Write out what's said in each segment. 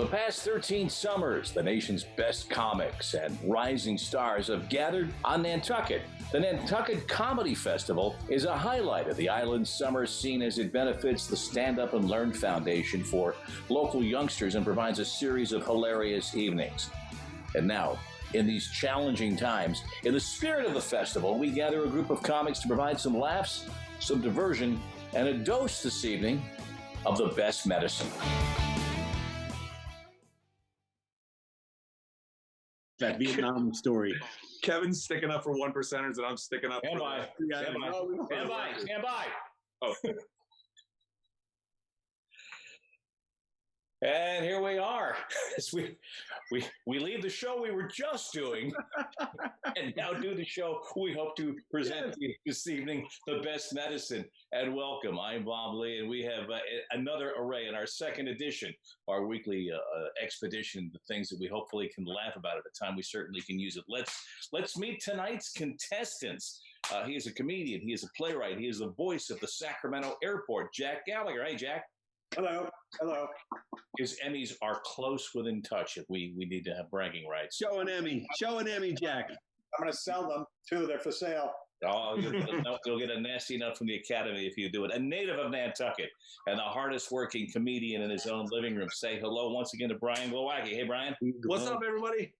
past 13 summers, the nation's best comics and rising stars have gathered on Nantucket. The Nantucket Comedy Festival is a highlight of the island's summer scene as it benefits the Standup and Learn Foundation for local youngsters and provides a series of hilarious evenings. And now, in these challenging times, in the spirit of the festival, we gather a group of comics to provide some laughs, some diversion, and a dose this evening of the best medicine. That Vietnam story. Kevin's sticking up for one percenters, and I'm sticking up Stand for by. Stand by. Oh. And here we are. As we leave the show we were just doing and now do the show we hope to present to you this evening, The Best Medicine. And welcome. I'm Bob Lee, and we have another array in our second edition, our weekly expedition, the things that we hopefully can laugh about at a time we certainly can use it. Let's meet tonight's contestants. He is a comedian. He is a playwright. He is the voice of the Sacramento Airport, Jack Gallagher. Hey, Jack. Hello. His Emmys are close within touch if we need to have bragging rights. Show an Emmy, Jack. I'm going to sell them too. They're for sale. Oh, you'll get a nasty note from the Academy if you do it. A native of Nantucket and the hardest working comedian in his own living room. Say hello once again to Brian Glowacki. Hey, Brian. What's up, everybody?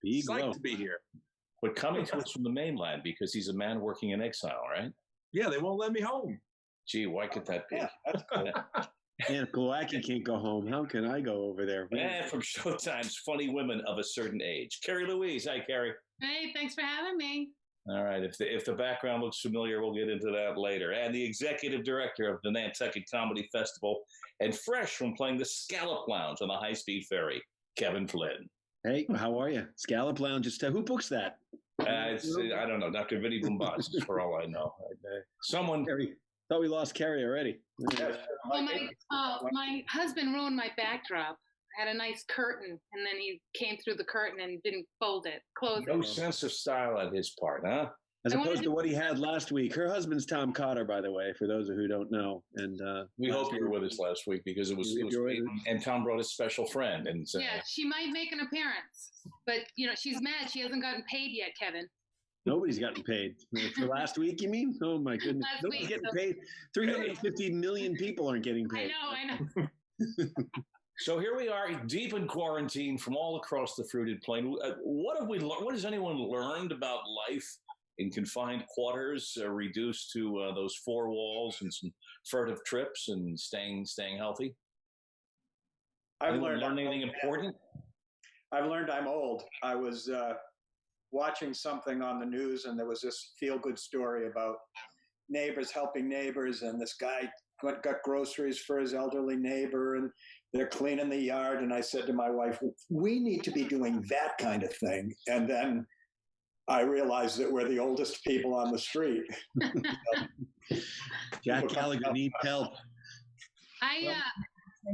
Psyched to be here. But coming to us from the mainland because he's a man working in exile, right? Yeah, they won't let me home. Gee, why could that be? Yeah, that's cool. And Glowacki can't go home. How can I go over there? And from Showtime's Funny Women of a Certain Age, Carrie Louise. Hi, Carrie. Hey, thanks for having me. All right. If the background looks familiar, we'll get into that later. And the executive director of the Nantucket Comedy Festival, and fresh from playing the Scallop Lounge on the high-speed ferry, Kevin Flynn. Hey, how are you? Scallop Lounge. Who books that? I don't know. Dr. Vinny Bombas, for all I know. Someone. Carrie. Thought we lost Carrie already. Well, my husband ruined my backdrop. I had a nice curtain, and then he came through the curtain and didn't fold it, close it. No sense of style on his part, huh? As opposed to what he had last week. Her husband's Tom Cotter, by the way, for those who don't know. And we hope you were with us last week because it was and Tom brought a special friend. And yeah, she might make an appearance, but she's mad she hasn't gotten paid yet, Kevin. Nobody's gotten paid. For last week, you mean? Oh, my goodness. Nobody's getting paid. 350 million people aren't getting paid. I know. So here we are, deep in quarantine from all across the fruited plain. What have we learned? What has anyone learned about life in confined quarters, reduced to those four walls and some furtive trips and staying healthy? I've learned anything important? I've learned I'm old. I was watching something on the news, and there was this feel-good story about neighbors helping neighbors, and this guy got groceries for his elderly neighbor, and they're cleaning the yard. And I said to my wife, we need to be doing that kind of thing. And then I realized that we're the oldest people on the street. Jack Gallagher needs help.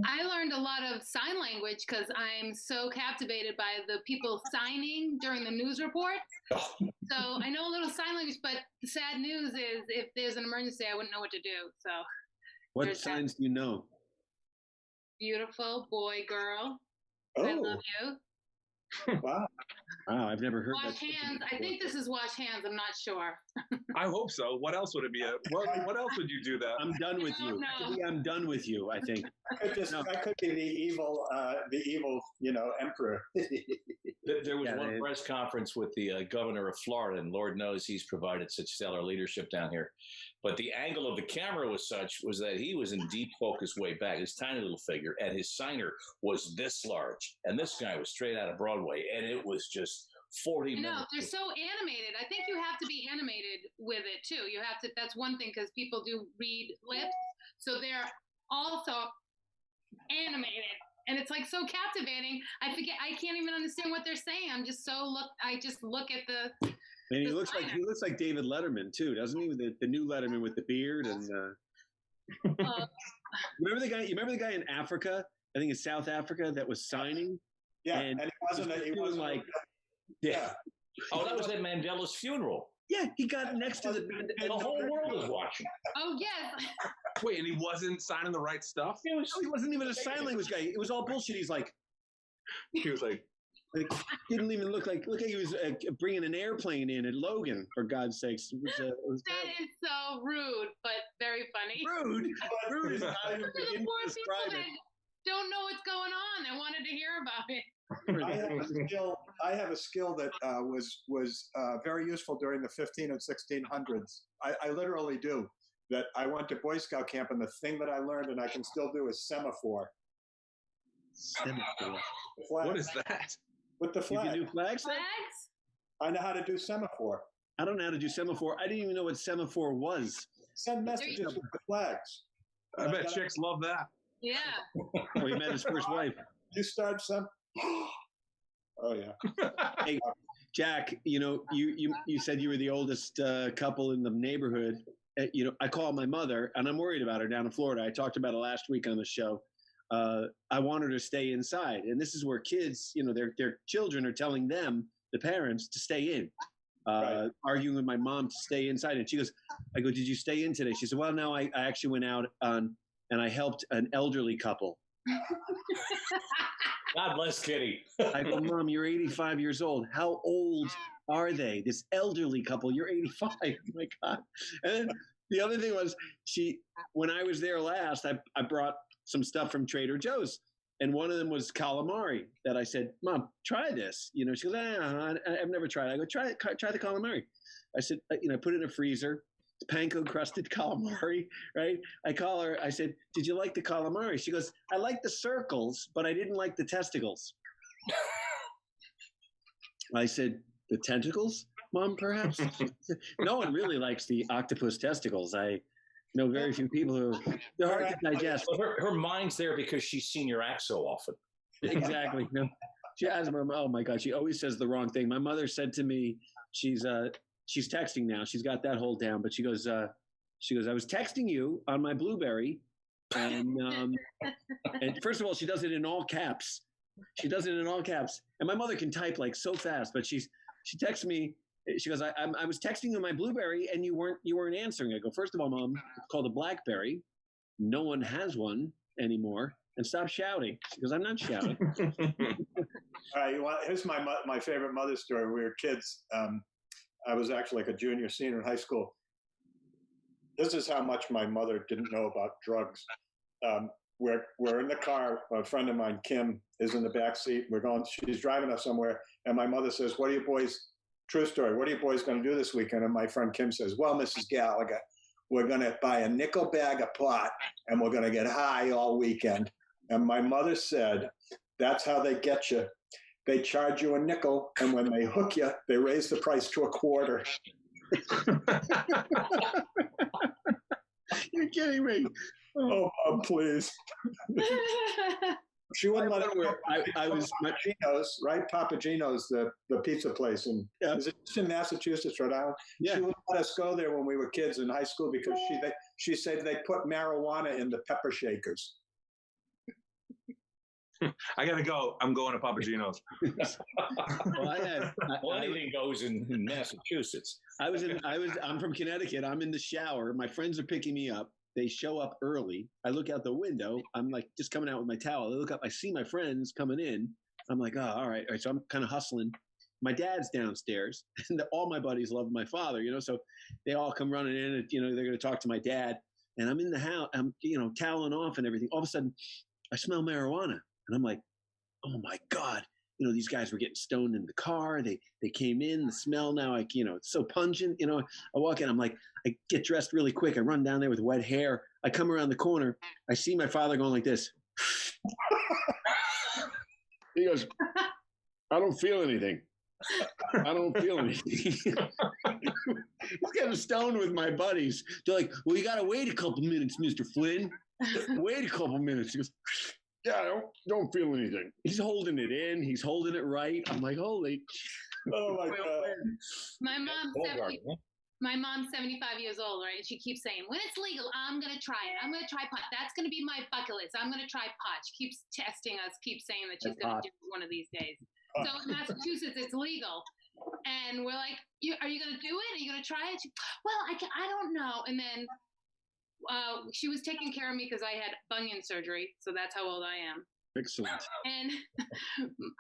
I learned a lot of sign language because I'm so captivated by the people signing during the news reports. So I know a little sign language, but the sad news is if there's an emergency, I wouldn't know what to do. So what signs do you know? Beautiful boy, girl. Oh. I love you. Wow. Wow, I've never heard wash that. Hands. I think this is wash hands. I'm not sure. I hope so. What else would it be? What else would you do that? I'm done with you. No. I'm done with you, I think. I could be the evil, emperor. There was one press conference with the governor of Florida, and Lord knows he's provided such stellar leadership down here. But the angle of the camera was that he was in deep focus way back, his tiny little figure, and his signer was this large. And this guy was straight out of Broadway, and it was just 40 minutes. No, they're so animated. I think you have to be animated with it, too. You have to. That's one thing, because people do read lips. So they're also animated. And it's like so captivating. I can't even understand what they're saying. I just look at the. And he looks like David Letterman too, doesn't he? The new Letterman with the beard and. Remember the guy in Africa? I think it's South Africa that was signing. Yeah, and he wasn't like. Yeah. Oh, that was at Mandela's funeral. Yeah, he got next to the whole world is watching. Oh yes. Wait, and he wasn't signing the right stuff? He wasn't even a sign language guy. It was all bullshit. He's like, He was like, Didn't even look like he was bringing an airplane in at Logan, for God's sakes. It was That is so rude, but very funny. rude is not even For the poor people that don't know what's going on and wanted to hear about it. I have a skill that was very useful during the 15 and 1600s. I literally do. That I went to Boy Scout camp, and the thing that I learned, and I can still do, is semaphore. what is that? With the flag. You can do flags? I know how to do semaphore. I don't know how to do semaphore. I didn't even know what semaphore was. Send messages with the flags. I bet chicks love that. Yeah. Oh, he met his first wife. You start some. Oh yeah. Hey, Jack, you said you were the oldest couple in the neighborhood. I call my mother, and I'm worried about her down in Florida. I talked about it last week on the show. I want her to stay inside, and this is where kids, their children are telling them, the parents, to stay in. Right. Arguing with my mom to stay inside, and she goes, "I go, did you stay in today?" She said, "Well, no, I actually went out and I helped an elderly couple." God bless Kitty. I go, "Mom, you're 85 years old. How old are they? This elderly couple, you're 85. Oh my God." And then the other thing was, when I was there last, I brought some stuff from Trader Joe's, and one of them was calamari that I said, "Mom, try this." She goes, "I've never tried it." I go, try the calamari. I said, put it in a freezer. Panko crusted calamari, right? I call her. I said, "Did you like the calamari?" She goes, "I like the circles, but I didn't like the testicles." I said, "The tentacles, Mom, perhaps?" No one really likes the octopus testicles. I know very few people who they're hard to digest. Her mind's there because she's seen your act so often. Exactly. No. She has oh my God, she always says the wrong thing. My mother said to me, she's texting now. She's got that hold down, but she goes, "I was texting you on my BlueBerry," and first of all, she does it in all caps. She does it in all caps, and my mother can type like so fast. But she texts me. She goes, I was texting you on my BlueBerry, and you weren't answering." I go, "First of all, Mom, it's called a BlackBerry. No one has one anymore. And stop shouting." She goes, "I'm not shouting." All right, here's my favorite mother's story. When we were kids. I was actually like a junior, senior in high school. This is how much my mother didn't know about drugs. We're in the car. A friend of mine, Kim, is in the back seat. She's driving us somewhere, and my mother says, "What are you boys?" True story. "What are you boys going to do this weekend?" And my friend Kim says, "Well, Mrs. Gallagher, we're going to buy a nickel bag of pot, and we're going to get high all weekend." And my mother said, "That's how they get you. They charge you a nickel, and when they hook you, they raise the price to a quarter." You're kidding me. Oh, Mom, please. She wouldn't let I was Papagino's, right? Papagino's, the pizza place, and is it in Massachusetts, Rhode Island? Yeah. She wouldn't let us go there when we were kids in high school because she said they put marijuana in the pepper shakers. I gotta go. I'm going to Papagino's. Well, anything goes in Massachusetts. I'm from Connecticut. I'm in the shower. My friends are picking me up. They show up early. I look out the window. I'm like just coming out with my towel. I look up. I see my friends coming in. I'm like, "Oh, all right." So I'm kind of hustling. My dad's downstairs, and all my buddies love my father. So they all come running in. And, they're going to talk to my dad. And I'm in the house. I'm toweling off and everything. All of a sudden, I smell marijuana, and I'm like, "Oh my God." These guys were getting stoned in the car. They came in, the smell now, it's so pungent. I walk in, I'm like, I get dressed really quick. I run down there with wet hair. I come around the corner. I see my father going like this. He goes, "I don't feel anything. I don't feel anything." He's getting stoned with my buddies. They're like, "Well, you got to wait a couple minutes, Mr. Flynn. Wait a couple minutes." He goes, "Yeah, I don't feel anything." He's holding it in. He's holding it right. I'm like, holy. Oh, my God. My mom's 75 years old, right? And she keeps saying, "When it's legal, I'm going to try it. I'm going to try pot. That's going to be my bucket list. I'm going to try pot." She keeps testing us, keeps saying that she's going to do it one of these days. So in Massachusetts, it's legal. And we're like, "Are you going to do it? Are you going to try it?" "Well, I don't know." And then she was taking care of me because I had bunion surgery. So that's how old I am. Excellent. And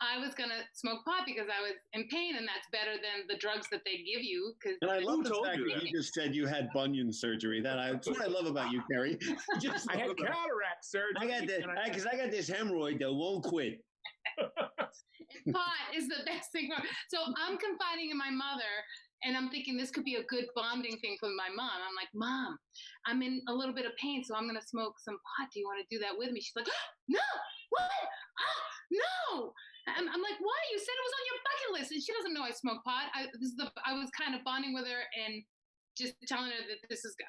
I was going to smoke pot because I was in pain, and that's better than the drugs that they give you. And I love the told fact you that that? you just said you had bunion surgery. That's what I love about you, Kerry. I had cataract surgery. I got this because I got this hemorrhoid that won't quit. Pot is the best thing. So I'm confiding in my mother, and I'm thinking this could be a good bonding thing for my mom. I'm like, Mom, I'm in a little bit of pain, so I'm going to smoke some pot. Do you want to do that with me? She's like, no, what? No. I'm like, why? You said it was on your bucket list. And she doesn't know I smoke pot. I was kind of bonding with her and just telling her that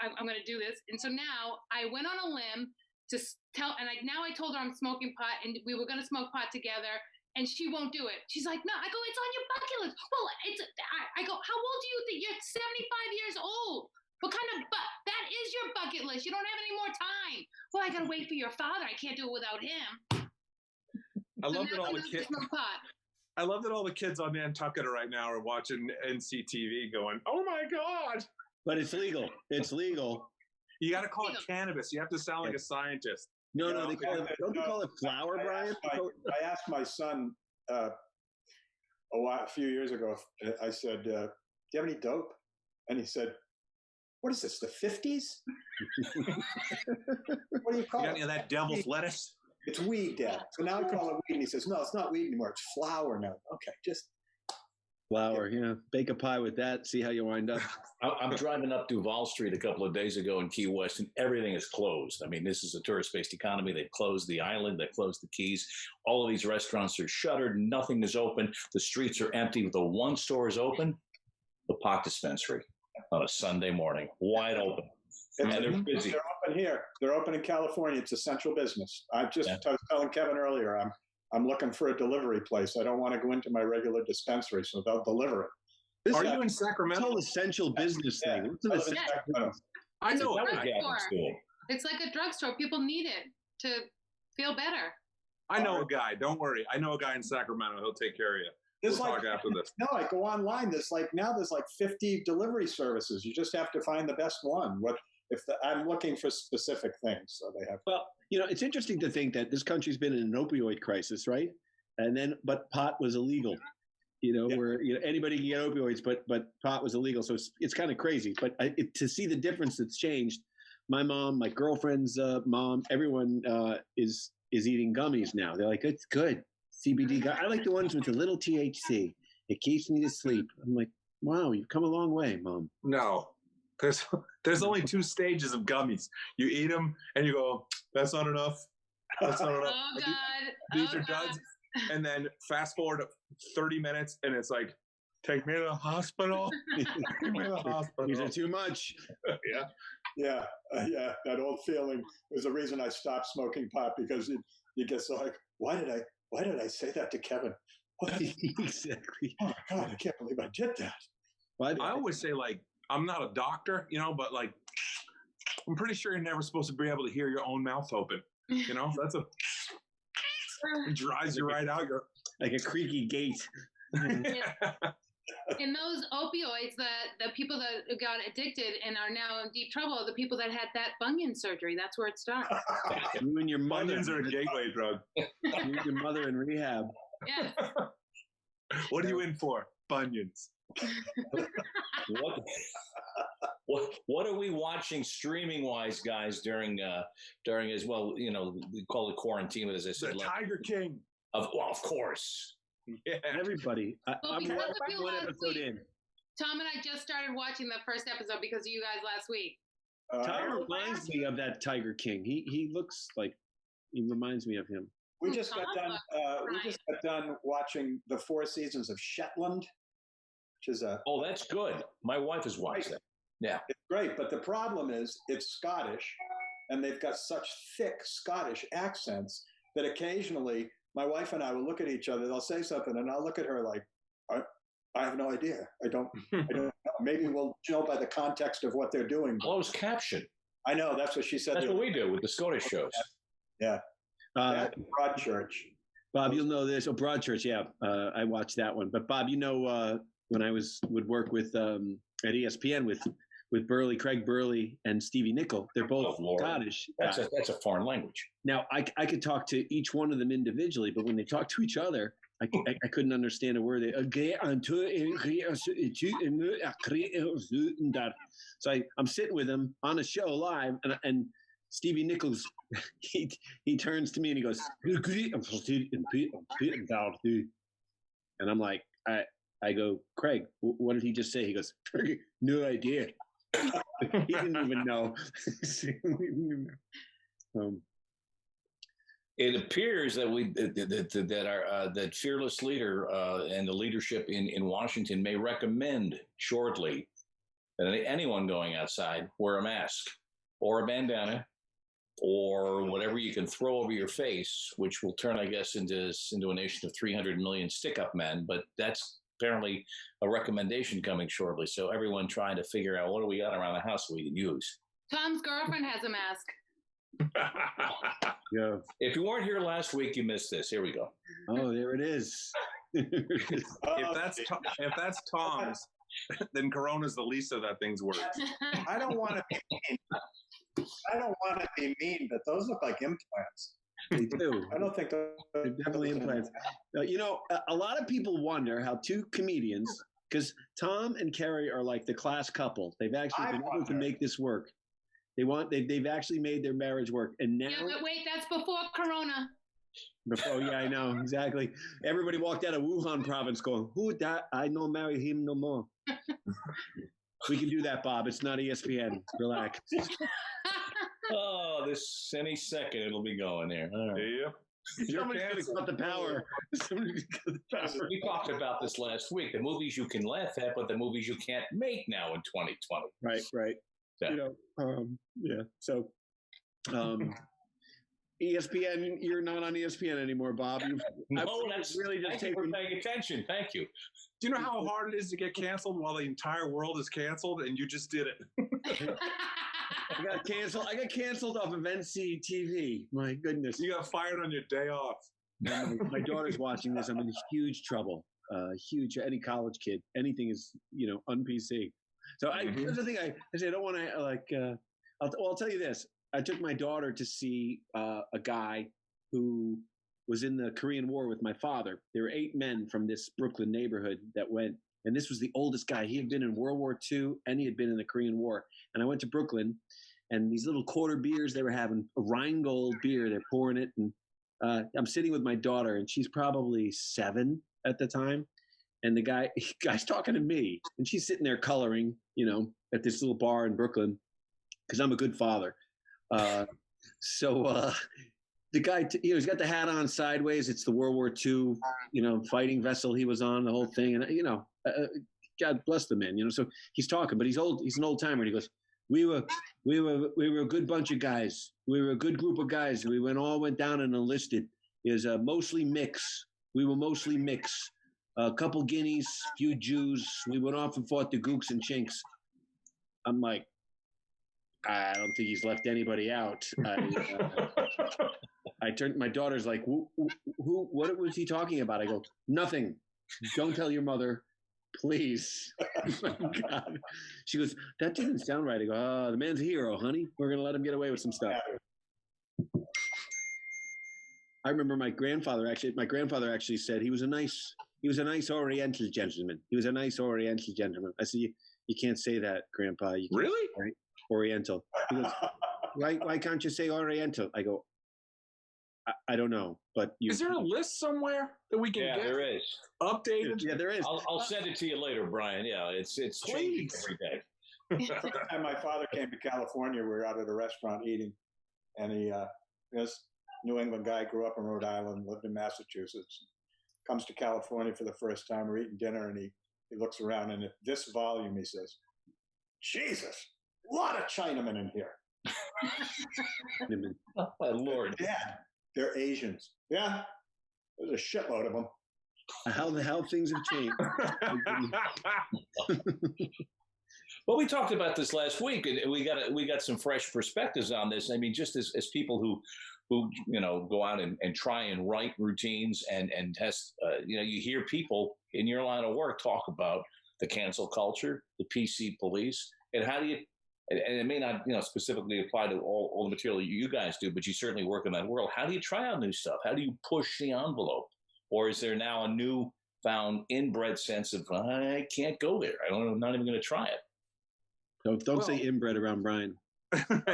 I'm going to do this. And so now I went on a limb to tell, and now I told her I'm smoking pot, and we were going to smoke pot together. And she won't do it. She's like, no. I go, it's on your bucket list. Well, I go, how old do you think? You're 75 years old. What kind of, that is your bucket list. You don't have any more time. Well, I got to wait for your father. I can't do it without him. I love that all the kids. I love that all the kids on Nantucket right now are watching NCTV going, oh my God. But it's legal. It's legal. You got to call it cannabis. You have to sound like a scientist. No, they call it. Don't they call it flower, Brian? I asked my son a few years ago. I said, "Do you have any dope?" And he said, "What is this? The 50s? What do you call You got it?" any of that devil's lettuce? It's weed, Dad. So now I call it weed, and he says, "No, it's not weed anymore. It's flower now." Okay, just flower. Yeah, bake a pie with that. See how you wind up. I'm driving up Duval Street a couple of days ago in Key West, and everything is closed. I mean, this is a tourist-based economy. They've closed the island. They've closed the Keys. All of these restaurants are shuttered. Nothing is open. The streets are empty. The one store is open, the pot dispensary, on a Sunday morning, wide open. And they're busy. They're open here. They're open in California. It's essential business. I was telling Kevin earlier, I'm looking for a delivery place. I don't want to go into my regular dispensary, so they'll deliver it. Are you in Sacramento? It's all essential business thing. I know that was Gavin's doing. It's like a drugstore. People need it to feel better. I know a guy. Don't worry. I know a guy in Sacramento. He'll take care of you. We'll talk after this. No, I go online. There's 50 delivery services. You just have to find the best one. I'm looking for specific things, so they have. Well, it's interesting to think that this country's been in an opioid crisis, right? But pot was illegal. Where anybody can get opioids, but pot was illegal. So it's kind of crazy. But to see the difference that's changed, my mom, my girlfriend's mom, everyone is eating gummies now. They're like, it's good. CBD. I like the ones with a little THC. It keeps me to sleep. I'm like, wow, you've come a long way, Mom. No, there's only 2 stages of gummies. You eat them and you go, that's not enough. That's not enough. Oh, God. These are duds. And then fast forward to 30 minutes, and it's like, take me to the hospital. Take me to the hospital. These are too much. Yeah. That old feeling was the reason I stopped smoking pot, because you get so like, why did I say that to Kevin? Exactly. Oh my God, I can't believe I did that. I always say, I'm not a doctor, but I'm pretty sure you're never supposed to be able to hear your own mouth open. That's it drives you right out. You're like a creaky gate. In those opioids, the people that got addicted and are now in deep trouble are the people that had that bunion surgery. That's where it starts. You and your mother. Bunions are a gateway drug. You and your mother in rehab. Yes. What are you in for? Bunions. What are we watching streaming wise, guys, during as well? We call it quarantine, but as I said, The Tiger King. Of course. Yeah. Everybody. I'm one episode in. Tom and I just started watching the first episode because of you guys last week. Tom reminds me of that Tiger King. He looks like he reminds me of him. We just got done. We just got done watching the 4 seasons of Shetland, which is Oh, that's good. My wife has watched that. Yeah, it's great. But the problem is, it's Scottish, and they've got such thick Scottish accents that occasionally my wife and I will look at each other. They'll say something, and I'll look at her like, I have no idea. I don't know. Maybe we'll know by the context of what they're doing. Closed caption. I know. That's what she said. That's what we do with the Scottish shows. Yeah. Broadchurch. Bob, you'll know this. Oh, Broadchurch. Yeah. I watched that one. But Bob, when I would work with at ESPN with with Craig Burley and Stevie Nicol. They're both Scottish. That's a foreign language. Now, I could talk to each one of them individually, but when they talk to each other, I couldn't understand a word. So I'm sitting with them on a show live, and Stevie Nichols, he turns to me and he goes, and I'm like, I go, Craig, what did he just say? He goes, no idea. He didn't even know. It appears that that fearless leader and the leadership in Washington may recommend shortly that anyone going outside wear a mask or a bandana or whatever you can throw over your face, which will turn, I guess, into a nation of 300 million stick-up men. But that's apparently a recommendation coming shortly. So everyone trying to figure out what do we got around the house we can use. Tom's girlfriend has a mask. Yeah. If you weren't here last week, you missed this. Here we go. Oh, there it is. If that's Tom's, then Corona's the least of that thing's words. I don't want to be mean, but those look like implants. They do. I don't think They're definitely implants. A lot of people wonder how two comedians, because Tom and Kerry are like the class couple. They've actually been able to make this work. They've actually made their marriage work, and now. Yeah, but wait, that's before Corona. Yeah, I know exactly. Everybody walked out of Wuhan province going, "Who that? I no marry him no more." We can do that, Bob. It's not ESPN. Relax. Oh, this any second it'll be going there. All right. Yeah. Somebody's going to cut the power. We talked about this last week. The movies you can laugh at, but the movies you can't make now in 2020. Right. Yeah. Yeah. So, ESPN, you're not on ESPN anymore, Bob. That's really just thank you for paying attention. Thank you. Do you know how hard it is to get canceled while the entire world is canceled and you just did it? I got canceled off of NCTV. My goodness. You got fired on your day off. My daughter's watching this. I'm in huge trouble. Huge. Any college kid, anything is, on PC. So here's the thing. I say I don't want to I'll tell you this. I took my daughter to see a guy who was in the Korean War with my father. There were 8 men from this Brooklyn neighborhood that went, and this was the oldest guy. He had been in World War II and he had been in the Korean War. And I went to Brooklyn, and these little quarter beers they were having, a Rheingold beer, they're pouring it. And I'm sitting with my daughter, and she's probably 7 at the time. And the guy's talking to me, and she's sitting there coloring, at this little bar in Brooklyn, because I'm a good father. The guy, he's got the hat on sideways. It's the World War II, fighting vessel he was on, the whole thing. And, God bless the man, so he's talking, but he's old. He's an old timer. And he goes, we were a good bunch of guys. We were a good group of guys. We all went down and enlisted. It was mostly mix. We were mostly mix. A couple Guineas, few Jews. We went off and fought the Gooks and Chinks. I'm like, I don't think he's left anybody out. I turned, my daughter's like, what was he talking about? I go, nothing. Don't tell your mother, please. Oh my God. She goes, that didn't sound right. I go, the man's a hero, honey. We're going to let him get away with some stuff. I remember my grandfather actually said he was a nice Oriental gentleman. He was a nice Oriental gentleman. I said, you can't say that, Grandpa. You can't, really? Right? Oriental. He goes, why can't you say Oriental? I go, I don't know, but is there a list somewhere that we can get? There is. Updated? Yeah, there is. I'll send it to you later, Brian. Yeah, it's changing every day. First time my father came to California, we were out at a restaurant eating, and this New England guy, grew up in Rhode Island, lived in Massachusetts, comes to California for the first time. We're eating dinner, and he looks around, and at this volume, he says, Jesus, a lot of Chinamen in here. Oh, my Lord. Dad, they're Asians. Yeah, there's a shitload of them. How things have changed. Well, we talked about this last week, and we got some fresh perspectives on this. I mean, just as people who go out and try and write routines and test, you hear people in your line of work talk about the cancel culture, the PC police, And how do you? And it may not, specifically apply to all the material you guys do, but you certainly work in that world. How do you try out new stuff? How do you push the envelope? Or is there now a new found inbred sense of I can't go there? I'm not even going to try it. Don't say inbred around Brian.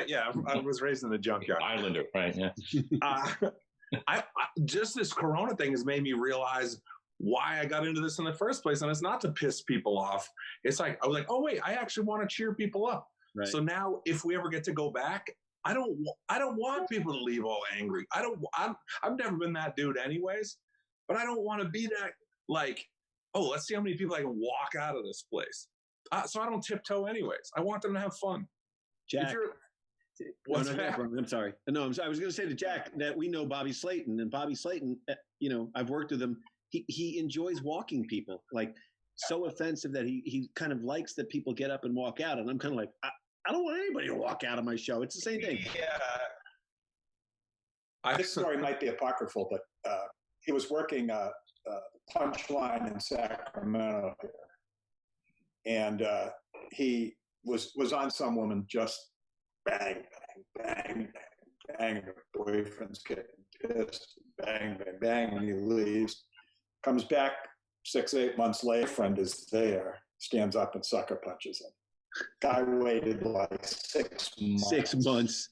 Yeah, I was raised in the junkyard. Islander, right? Yeah. I just this Corona thing has made me realize why I got into this in the first place, and it's not to piss people off. It's like I was like, oh wait, I actually want to cheer people up. Right. So now, if we ever get to go back, I don't want people to leave all angry. I've never been that dude, anyways. But I don't want to be that like, oh, let's see how many people I can walk out of this place. So I don't tiptoe, anyways. I want them to have fun. Jack, I'm sorry. No, I was going to say to Jack that we know Bobby Slayton, and Bobby Slayton, I've worked with him. He enjoys walking people, like so offensive that he kind of likes that people get up and walk out. And I'm kind of like, I don't want anybody to walk out of my show. It's the same thing. Yeah. This story might be apocryphal, but he was working Punchline in Sacramento here. And he was on some woman just bang, bang, bang, bang. Her boyfriend's getting pissed. Bang, bang, bang. And he leaves. Comes back 6-8 months later. Friend is there. Stands up and sucker punches him. Guy waited like 6 months. 6 months.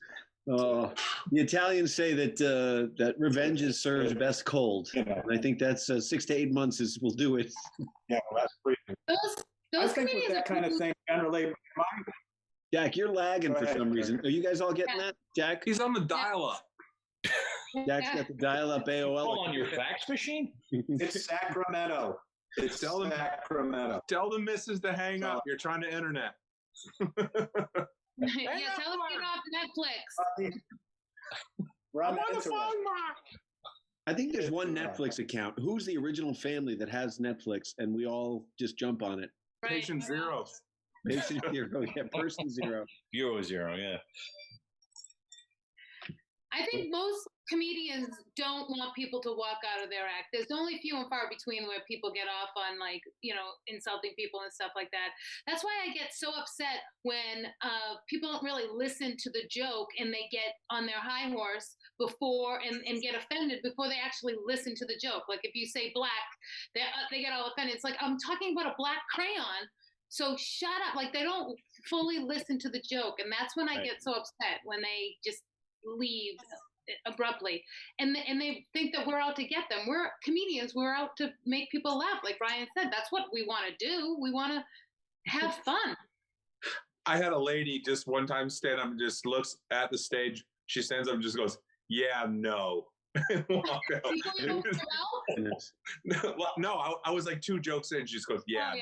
The Italians say that revenge is served best cold, and I think that's 6 to 8 months will do it. Yeah, well, that's pretty. Those I think with that kind of thing, generally, Jack, you're lagging for some reason. Are you guys all getting that, Jack? He's on the dial-up. Jack's got the dial-up AOL. On your fax machine? It's Sacramento. It's Sacramento. Tell the missus to hang up. You're trying to internet. Yeah, tell us to get off Netflix. Run on the phone, Mark. I think there's one Netflix account. Who's the original family that has Netflix, and we all just jump on it? Right. Patient zero. Patient zero, yeah. Person zero. Bureau zero, yeah. I think most comedians don't want people to walk out of their act. There's only few and far between where people get off on, like, insulting people and stuff like that. That's why I get so upset when people don't really listen to the joke and they get on their high horse before and get offended before they actually listen to the joke. Like if you say black, they get all offended. It's like, I'm talking about a black crayon. So shut up. Like they don't fully listen to the joke. And that's when I get so upset, when they just leave abruptly, and they think that we're out to get them. We're comedians. We're out to make people laugh. Like Brian said, that's what we want to do. We want to have fun. I had a lady just one time stand up and just looks at the stage. She stands up and just goes, "Yeah, no," and walk out. No, I was like 2 jokes in. She just goes, "Yeah,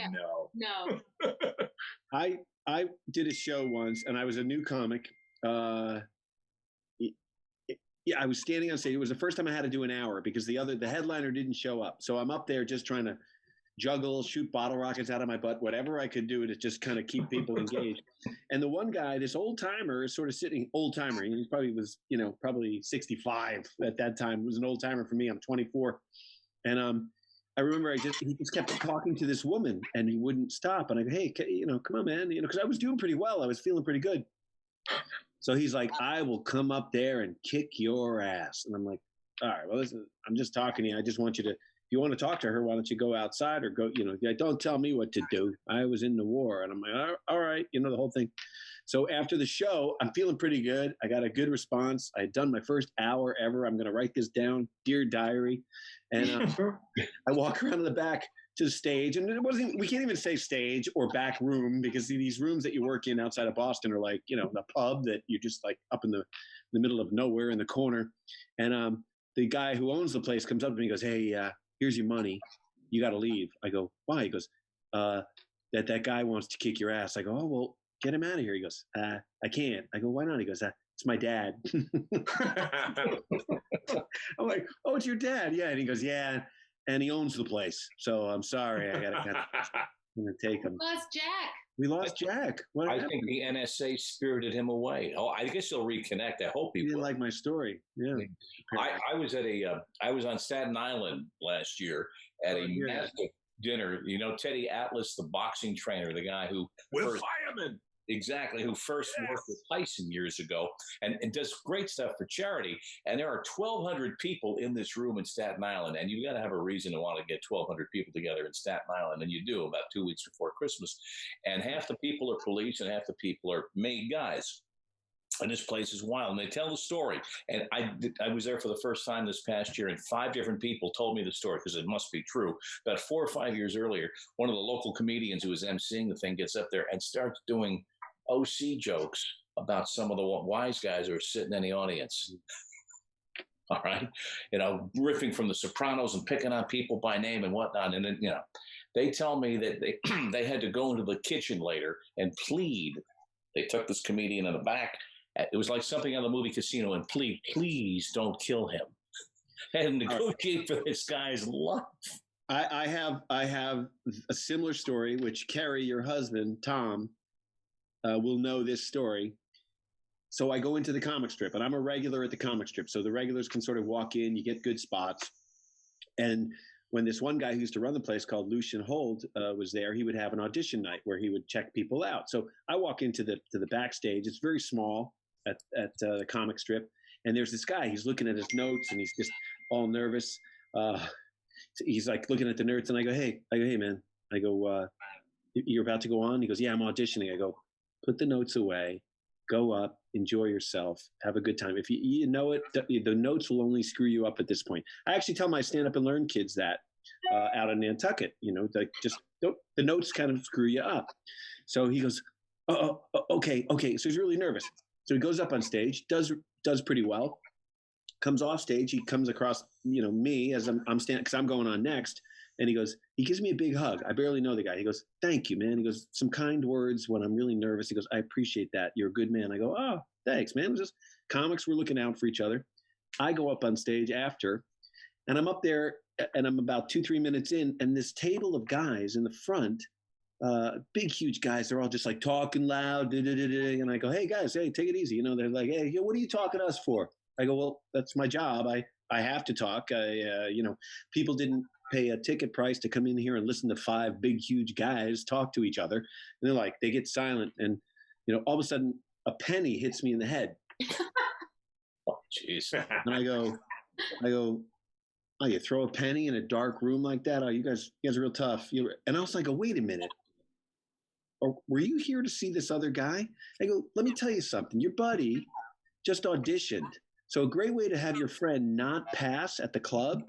no." I did a show once, and I was a new comic. Yeah, I was standing on stage. It was the first time I had to do an hour because the headliner didn't show up. So I'm up there just trying to juggle, shoot bottle rockets out of my butt, whatever I could do to just kind of keep people engaged. And the one guy, this old timer, is sort of sitting, old timer. He probably was, probably 65 at that time. It was an old timer for me. I'm 24. And I remember he just kept talking to this woman and he wouldn't stop. And I go, hey, come on, man. Because I was doing pretty well. I was feeling pretty good. So he's like, I will come up there and kick your ass. And I'm like, all right, well, listen, I'm just talking to you. I just want you to, if you want to talk to her, why don't you go outside or go, don't tell me what to do. I was in the war. And I'm like, all right, the whole thing. So after the show, I'm feeling pretty good. I got a good response. I had done my first hour ever. I'm going to write this down, Dear Diary. And I walk around to the back to the stage, and we can't even say stage or back room because these rooms that you work in outside of Boston are like, the pub that you're just like up in the middle of nowhere in the corner. And the guy who owns the place comes up to me and goes, hey, here's your money. You got to leave. I go, why? He goes, that guy wants to kick your ass. I go, oh, well, get him out of here. He goes, I can't. I go, why not? He goes, it's my dad. I'm like, oh, it's your dad. Yeah. And he goes, yeah. And he owns the place. So I'm sorry. I'm going to take him. We lost Jack. What happened? Think the NSA spirited him away. Oh, I guess they'll reconnect. I hope he didn't like my story. Yeah. I was I was on Staten Island last year at a massive dinner. Teddy Atlas, the boxing trainer, the guy who Will Fireman. exactly, who first worked with Tyson years ago and does great stuff for charity. And there are 1,200 people in this room in Staten Island, and you've got to have a reason to want to get 1,200 people together in Staten Island, and you do about 2 weeks before Christmas. And half the people are police, and half the people are made guys. And this place is wild. And they tell the story. And I was there for the first time this past year, and 5 different people told me the story because it must be true. About 4 or 5 years earlier, one of the local comedians who was emceeing the thing gets up there and starts doing OC jokes about some of the wise guys who are sitting in the audience. All right. Riffing from The Sopranos and picking on people by name and whatnot. And then, they tell me that they had to go into the kitchen later and plead. They took this comedian in the back. It was like something on the movie Casino, and please don't kill him. And negotiate for this guy's life. I have a similar story, which Kerry, your husband, Tom, will know this story. So I go into the comic strip, and I'm a regular at the comic strip. So the regulars can sort of walk in, you get good spots. And when this one guy who used to run the place called Lucian Hold was there, he would have an audition night where he would check people out. So I walk into the backstage. It's very small at the comic strip. And there's this guy, he's looking at his notes, and he's just all nervous. He's like looking at the notes, and I go, hey, man. I go, you're about to go on? He goes, yeah, I'm auditioning. I go, put the notes away, go up, enjoy yourself, have a good time. If you know it, the notes will only screw you up at this point. I actually tell my Stand Up and Learn kids that out in Nantucket, like just the notes kind of screw you up. So he goes, okay. So he's really nervous. So he goes up on stage, does pretty well, comes off stage. He comes across, me as I'm standing, because I'm going on next. And he gives me a big hug. I barely know the guy. He goes, thank you, man. He goes, some kind words when I'm really nervous. He goes, I appreciate that. You're a good man. I go, oh, thanks, man. It was just comics were looking out for each other. I go up on stage after, and I'm up there, and I'm about 2-3 minutes in, and this table of guys in the front, big, huge guys, they're all just like talking loud, and I go, hey, guys, hey, take it easy. They're like, hey, what are you talking to us for? I go, well, that's my job. I have to talk. People didn't pay a ticket price to come in here and listen to 5 big, huge guys talk to each other. And they're like, they get silent. And, all of a sudden, a penny hits me in the head. Oh, jeez. And I go, oh, you throw a penny in a dark room like that? Oh, you guys are real tough. And I was like, wait a minute. Or were you here to see this other guy? I go, let me tell you something. Your buddy just auditioned. So a great way to have your friend not pass at the club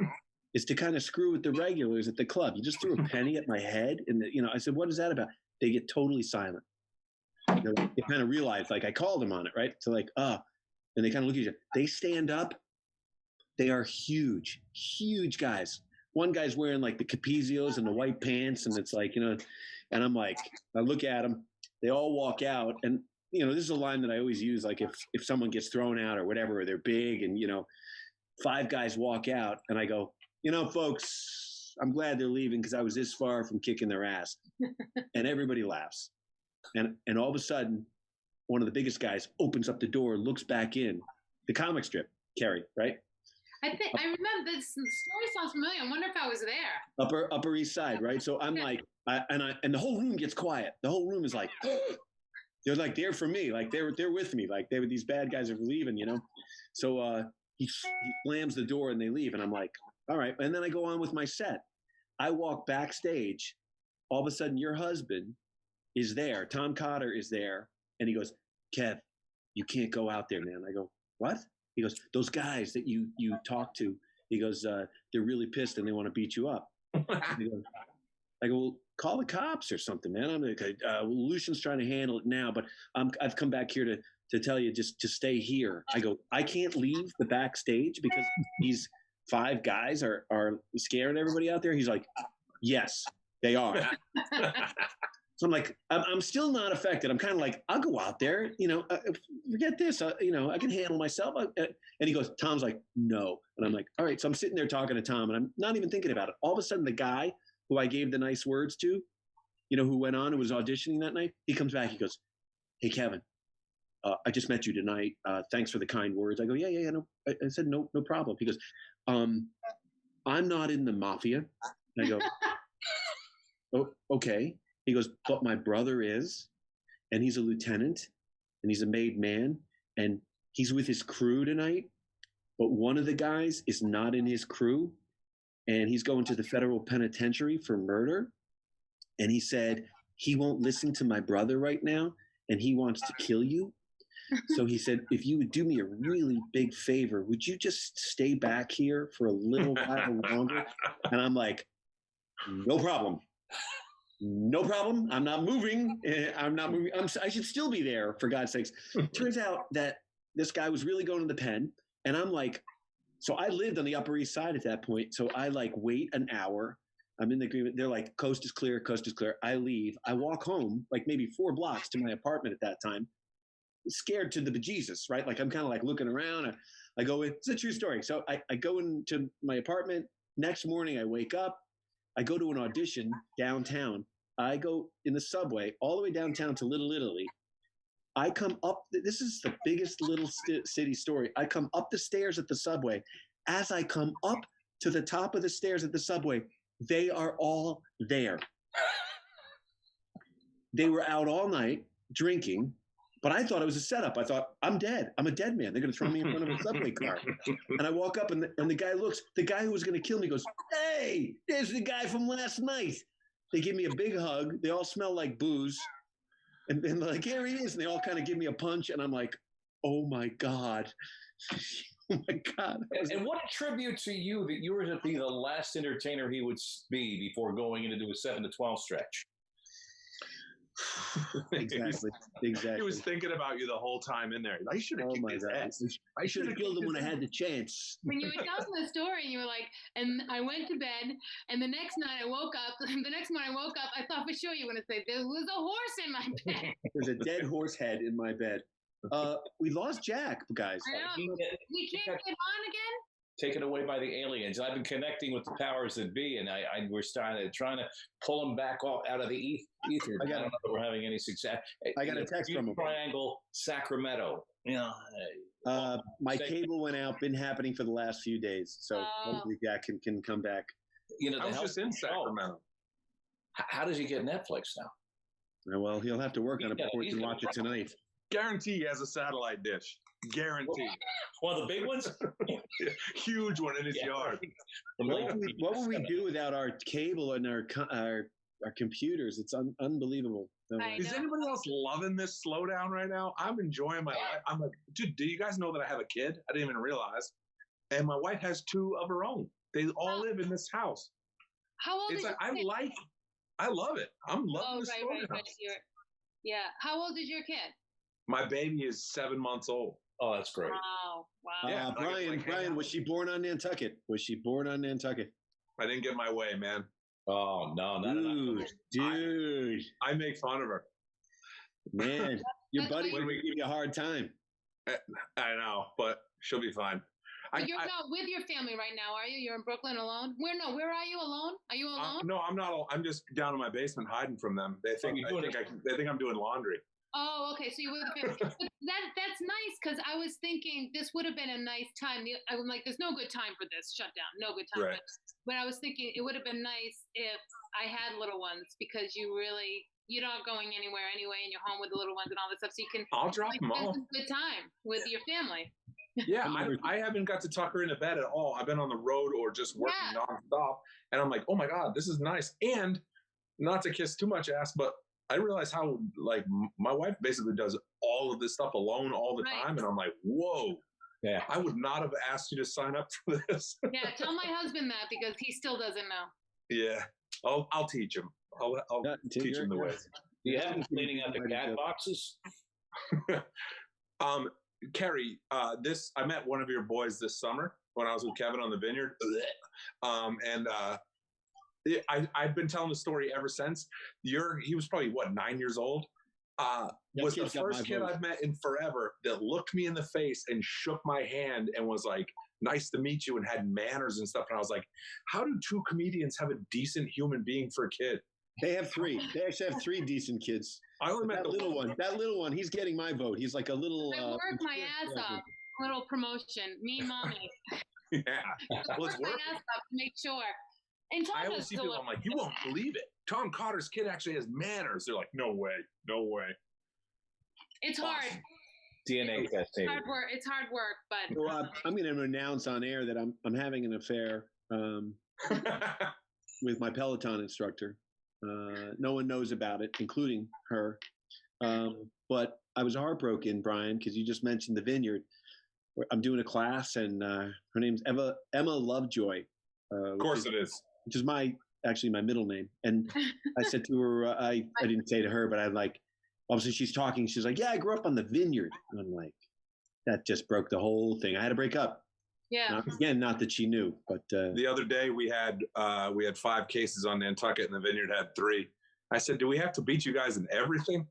is to kind of screw with the regulars at the club. You just threw a penny at my head. And, I said, what is that about? They get totally silent. They kind of realize, like, I called them on it, right? So like, and they kind of look at each other. They stand up. They are huge, huge guys. One guy's wearing like the Capizios and the white pants. And it's like, and I'm like, I look at them. They all walk out. And, this is a line that I always use. Like if someone gets thrown out or whatever, or they're big and, 5 guys walk out, and I go, folks, I'm glad they're leaving because I was this far from kicking their ass. And everybody laughs. And all of a sudden, one of the biggest guys opens up the door, looks back in the comic strip, Kerry, right? I remember this story sounds familiar. I wonder if I was there. Upper East Side, right? So I'm like, and the whole room gets quiet. The whole room is like, they're like there for me, like they're with me, like these bad guys are leaving, So he slams the door and they leave, and I'm like, all right. And then I go on with my set. I walk backstage. All of a sudden, your husband is there. Tom Cotter is there, and he goes, Kev, you can't go out there, man. I go, what? He goes, those guys that you talk to, he goes, they're really pissed and they want to beat you up. I go, well, call the cops or something, man. I'm like, Lucian's trying to handle it now, but I've come back here to tell you just to stay here. I go, I can't leave the backstage because these 5 guys are scaring everybody out there. He's like, yes, they are. So I'm like, I'm still not affected. I'm kind of like, I'll go out there, forget this, I can handle myself. And he goes, Tom's like, no. And I'm like, all right. So I'm sitting there talking to Tom, and I'm not even thinking about it. All of a sudden, the guy who I gave the nice words to, who went on and was auditioning that night, he comes back. He goes, hey, Kevin, I just met you tonight. Thanks for the kind words. I go, yeah. No. I said, no problem. He goes, I'm not in the mafia. And I go, oh, okay. He goes, but my brother is. and he's a lieutenant, and he's a made man, and he's with his crew tonight. But one of the guys is not in his crew, and he's going to the federal penitentiary for murder. And he said he won't listen to my brother right now, and he wants to kill you. So he said, if you would do me a really big favor, would you just stay back here for a little while longer? And I'm like, no problem. No problem. I'm not moving. I'm not moving. I should still be there, for God's sakes. Turns out that this guy was really going to the pen. And I'm like, so I lived on the Upper East Side at that point. So I like wait an hour. I'm in the agreement. They're like, coast is clear, coast is clear. I leave. I walk home, like maybe 4 blocks to my apartment at that time. Scared to the bejesus, right? Like I'm kind of like looking around. I go in. It's a true story. So I go into my apartment. Next morning, I wake up. I go to an audition downtown. I go in the subway all the way downtown to Little Italy. I come up. This is the biggest little city story. I come up the stairs at the subway. As I come up to the top of the stairs at the subway, they are all there. They were out all night drinking. But I thought it was a setup. I thought, I'm dead. I'm a dead man. They're going to throw me in front of a subway car. And I walk up, and the guy looks. The guy who was going to kill me goes, hey, there's the guy from last night. They give me a big hug. They all smell like booze. And they're like, here he is. And they all kind of give me a punch. And I'm like, oh, my God. Oh, my God. And what attribute to you that you were to be the last entertainer he would be before going into a 7 to 12 stretch? Exactly. He was thinking about you the whole time in there. I should have kicked his ass. I should have killed him when I had the chance. When you were telling the story, you were like, and I went to bed, and the next night I woke up. The next morning I woke up, I thought for sure you were going to say, there was a horse in my bed. There's a dead horse head in my bed. We lost Jack, guys. I know. We can't get on again? Taken away by the aliens. I've been connecting with the powers that be, and we're trying to pull them back out of the ether. I don't know if we're having any success. I got a text from him. Triangle, Sacramento. My cable went out. Been happening for the last few days, so hopefully Jack can come back. I was just in Sacramento. How does he get Netflix now? Well, he'll have to work on it before he can watch it tonight. Guarantee he has a satellite dish. Guarantee. One of the big ones? Huge one in his yard. What would we do without our cable and our computers? It's unbelievable. Is anybody else loving this slowdown right now? I'm enjoying my life. I'm like, dude, do you guys know that I have a kid? I didn't even realize. And my wife has 2 of her own. They all live in this house. How old is your kid? I love it. I'm loving this slowdown. Right. Yeah. How old is your kid? My baby is 7 months old. Oh, that's great. Wow. Yeah, Brian, was she born on Nantucket? I didn't get my way, man. Oh, no, dude. I make fun of her. Man, your buddy would give you a hard time. I know, but she'll be fine. But you're not with your family right now, are you? You're in Brooklyn alone? Where are you alone? Are you alone? No, I'm not. I'm just down in my basement hiding from them. They think I'm doing laundry. Oh, okay. So you were with the family. That's nice, because I was thinking this would have been a nice time. I'm like, there's no good time for this shutdown. No good time. Right. But I was thinking it would have been nice if I had little ones, because you're not going anywhere anyway, and you're home with the little ones and all this stuff. So you can. I'll drop them off. Good time with your family. Yeah, I haven't got to tuck her into bed at all. I've been on the road or just working nonstop, and I'm like, oh my God, this is nice. And not to kiss too much ass, but I realize how, like, my wife basically does all of this stuff alone all the time. And I'm like, whoa. Yeah. I would not have asked you to sign up for this. Yeah. Tell my husband that, because he still doesn't know. Yeah. I'll teach him. I'll teach him the way. Do you have him cleaning out the cat boxes? Kerry, I met one of your boys this summer when I was with Kevin on the vineyard. I've been telling the story ever since. He was probably 9 years old. Was the first kid I've met in forever that looked me in the face and shook my hand and was like, nice to meet you, and had manners and stuff. And I was like, how do 2 comedians have a decent human being for a kid? They have 3. They actually have 3 decent kids. I only met that little one. That little one, he's getting my vote. He's like a little. I work my ass off. Little promotion. Me, mommy. Yeah. Well, it's working. My ass off to make sure. And I always see people, I'm like, you won't believe it. Tom Cotter's kid actually has manners. They're like, no way. It's hard. DNA testing. Hard work. It's hard work, but Well, I'm going to announce on air that I'm having an affair with my Peloton instructor. No one knows about it, including her. But I was heartbroken, Brian, because you just mentioned the Vineyard. I'm doing a class, and her name's Emma Lovejoy. Of course it is. Which is my middle name. And I said to her, I didn't say to her, but I'm like, obviously she's talking. She's like, yeah, I grew up on the Vineyard. And I'm like, that just broke the whole thing. I had to break up. yeah. Again, not that she knew, but The other day we had 5 cases on Nantucket, and the Vineyard had 3. I said, do we have to beat you guys in everything?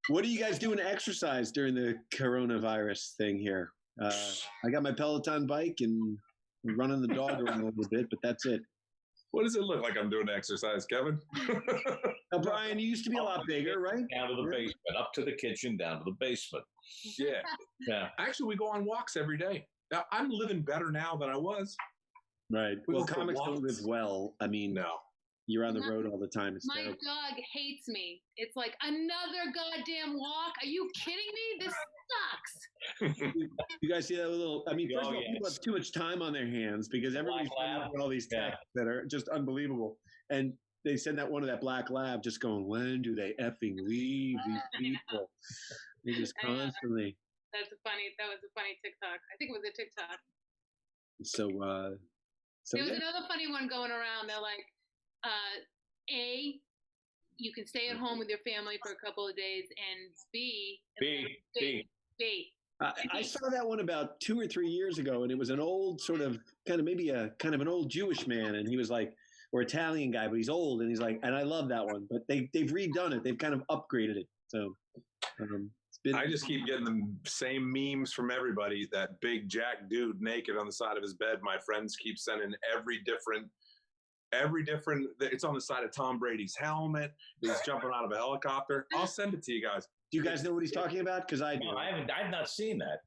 What are you guys doing to exercise during the coronavirus thing here? I got my Peloton bike and running the dog around a little bit, but that's it. What does it look like I'm doing exercise, Kevin? Now, Brian, you used to be a lot bigger, right? Down to the basement, up to the kitchen, down to the basement. Yeah. Yeah. Actually, we go on walks every day. Now, I'm living better now than I was. Right. We Well, go for comics don't live walks. well. I mean, No. you're on the road all the time. It's My terrible. dog hates me. It's like, another goddamn walk? Are you kidding me? This sucks. You guys see that little? I mean, first of all, yes. people have too much time on their hands because everybody's Black lab. running all these Yeah. texts that are just unbelievable. And they send that one of that black lab just going, when do they effing leave these people? They just I know. constantly. That was a funny TikTok. I think it was a TikTok. So There was yeah. another funny one going around. They're like, A, you can stay at home with your family for a couple of days, and B. I saw that one about 2 or 3 years ago, and it was an old sort of kind of an old Jewish man, and he was like, or Italian guy, but he's old, and he's like, and I love that one, but they've redone it, they've kind of upgraded it. So it's been. I just keep getting the same memes from everybody. That big jack dude naked on the side of his bed. My friends keep sending every different. It's on the side of Tom Brady's helmet. He's jumping out of a helicopter. I'll send it to you guys. Do you guys know what he's talking about? Because I do. No, I've not seen that.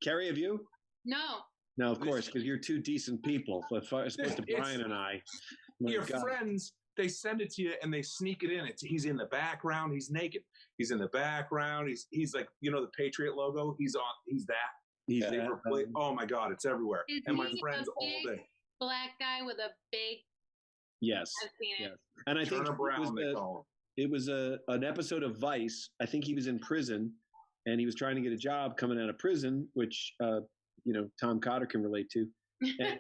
Carrie, have you? No. No, of course, because you're two decent people. As opposed to Brian and I. My Your God. friends, they send it to you and they sneak it in. He's in the background. He's naked. He's in the background. He's like, the Patriot logo. He's that. He's They that, replace- oh my God, it's everywhere. Is And my he friends a all big day. black guy with a big? yes. I've seen it. Yes. And I think Turner Brown, they call him. it was an episode of Vice. I think he was in prison, and he was trying to get a job coming out of prison, which Tom Cotter can relate to. And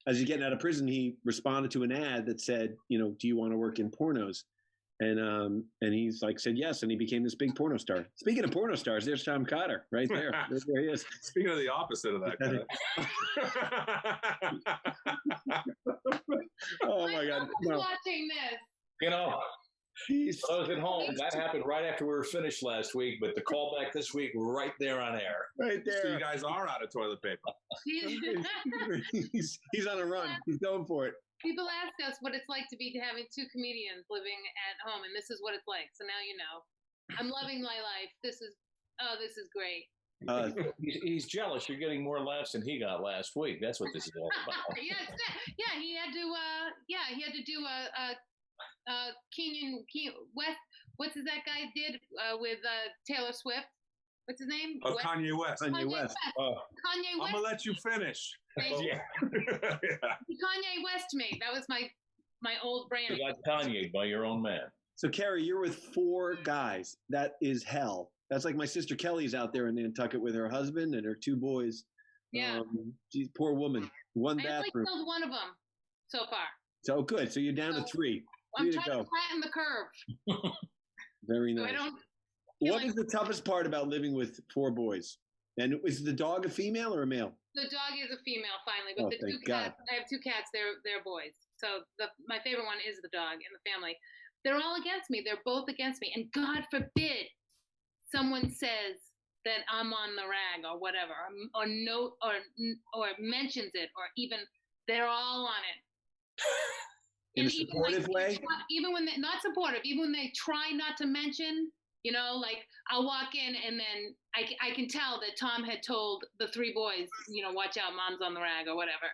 as he's getting out of prison, he responded to an ad that said, do you want to work in pornos? And he's like said yes, and he became this big porno star. Speaking of porno stars, there's Tom Cotter right there. There he is. Speaking of the opposite of that, kind Oh my God! Who's watching this? I was at home. That happened right after we were finished last week, but the callback this week, right there on air. Right there. So you guys are out of toilet paper. He's on a run. He's going for it. People ask us what it's like to be having 2 comedians living at home, and this is what it's like. So now you know. I'm loving my life. This is great. He's jealous. You're getting more laughs than he got last week. That's what this is all about. Yeah. He had to do Keenan West. What's that guy did with Taylor Swift? What's his name? Oh, Kanye West. Kanye West. Kanye I'm West. going to let you finish. Thank you. Yeah. Kanye West me. That was my old brand. You got Kanye by your own man. So, Carrie, you're with 4 guys. That is hell. That's like my sister Kelly's out there in Nantucket with her husband and her 2 boys. Yeah. She's poor woman. 1 I only bathroom. killed one of them so far. So good. So you're down to 3. I'm 3 to trying go. to flatten the curve. Very So nice. I don't. What is the toughest part about living with 4 boys? And is the dog a female or a male? The dog is a female finally, but Oh, the 2 thank God. cats. I have 2 cats. They're boys. So my favorite one is the dog in the family. They're all against me. They're both against me. And God forbid someone says that I'm on the rag or whatever, or mentions it, or even they're all on it. In And a supportive way? Even when they're not supportive, even when they try not to mention, like I'll walk in and then I can tell that Tom had told the 3 boys, watch out, mom's on the rag or whatever.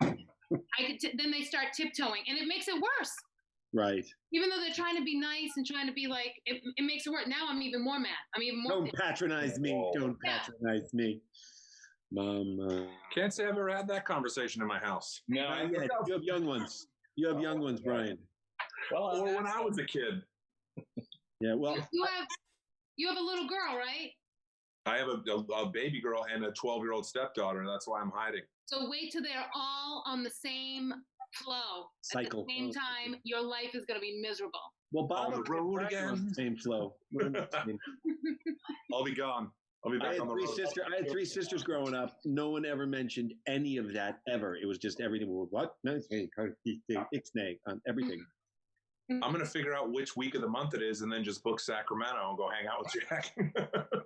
Then they start tiptoeing and it makes it worse. Right. Even though they're trying to be nice and trying to be like, it makes it work. Now I'm even more mad. I'm even more. Don't patronize me. Don't patronize me. Mom. Can't say I've ever had that conversation in my house. No, You have young ones. You have young ones, Brian. Well, Or when I was a kid. Yeah, well. You have a little girl, right? I have a baby girl and a 12-year-old stepdaughter. That's why I'm hiding. So wait till they're all on the same flow. Cycle. At the same time, your life is going to be miserable. Well, Bob, on the road again. Same flow. I'll be gone. I'll be back on the road. I had three sisters growing up. No one ever mentioned any of that ever. It was just everything. What? No, ixnay on everything. I'm going to figure out which week of the month it is and then just book Sacramento and go hang out with Jack.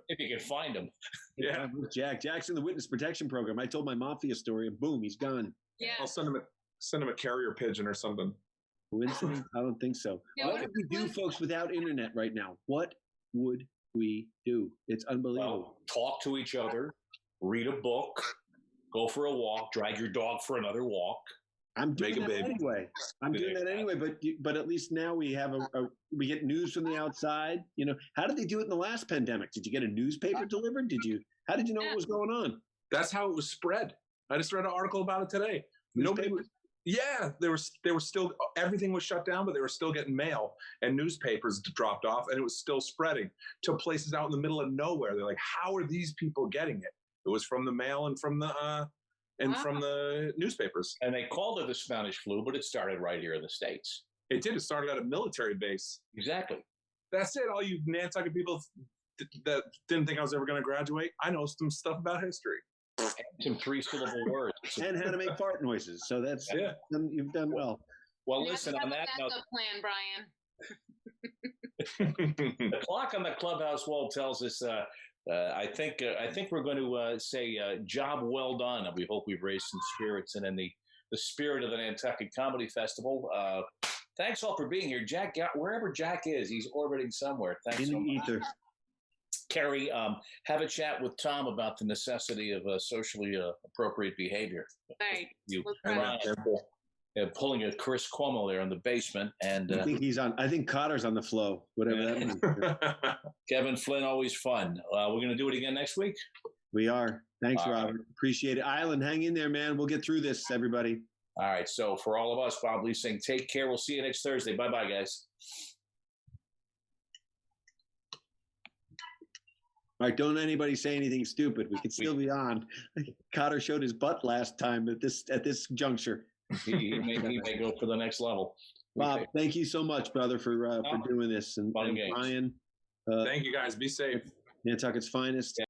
If you can find him. Yeah. Jack's in the witness protection program. I told my mafia story and boom, he's gone. Yeah. I'll send him a carrier pigeon or something. Coincidence? I don't think so. Yeah, what would we do, folks, without internet right now? What would we do? It's unbelievable. Well, talk to each other, read a book, go for a walk, drag your dog for another walk. I'm doing that anyway. But at least now we have we get news from the outside. You know, how did they do it in the last pandemic? Did you get a newspaper delivered? How did you know what was going on? That's how it was spread. I just read an article about it today. Nobody was. Yeah, there was still, everything was shut down, but they were still getting mail and newspapers dropped off, and it was still spreading to places out in the middle of nowhere. They're like, how are these people getting it? It was from the mail and from the newspapers. And they called it the Spanish flu, but it started right here in the States. It did. It started at a military base. Exactly. That's it. All you Nantucket people that didn't think I was ever going to graduate, I know some stuff about history. Some three-syllable words. And how to make fart noises. So that's you've done well. Well, listen, on that note, plan, Brian. The clock on the clubhouse wall tells us. I think we're going to say job well done, and we hope we've raised some spirits. And in the spirit of the Nantucket Comedy Festival, thanks all for being here, Jack. Wherever Jack is, he's orbiting somewhere. Thanks in so the much. ether. Carrie, have a chat with Tom about the necessity of socially appropriate behavior. Right. You pulling a Chris Cuomo there in the basement, and I think he's on. I think Cotter's on the flow. Whatever that means. Kevin Flynn, always fun. We're going to do it again next week. We are. Thanks, Robert. Appreciate it. Island, hang in there, man. We'll get through this, everybody. All right. So for all of us, Bob Lee saying, take care. We'll see you next Thursday. Bye-bye, guys. All right, don't anybody say anything stupid. We can still be on. Cotter showed his butt last time at this juncture. He may go for the next level. Bob, thank you so much, brother, for doing this. And Brian, thank you guys. Be safe. Nantucket's finest.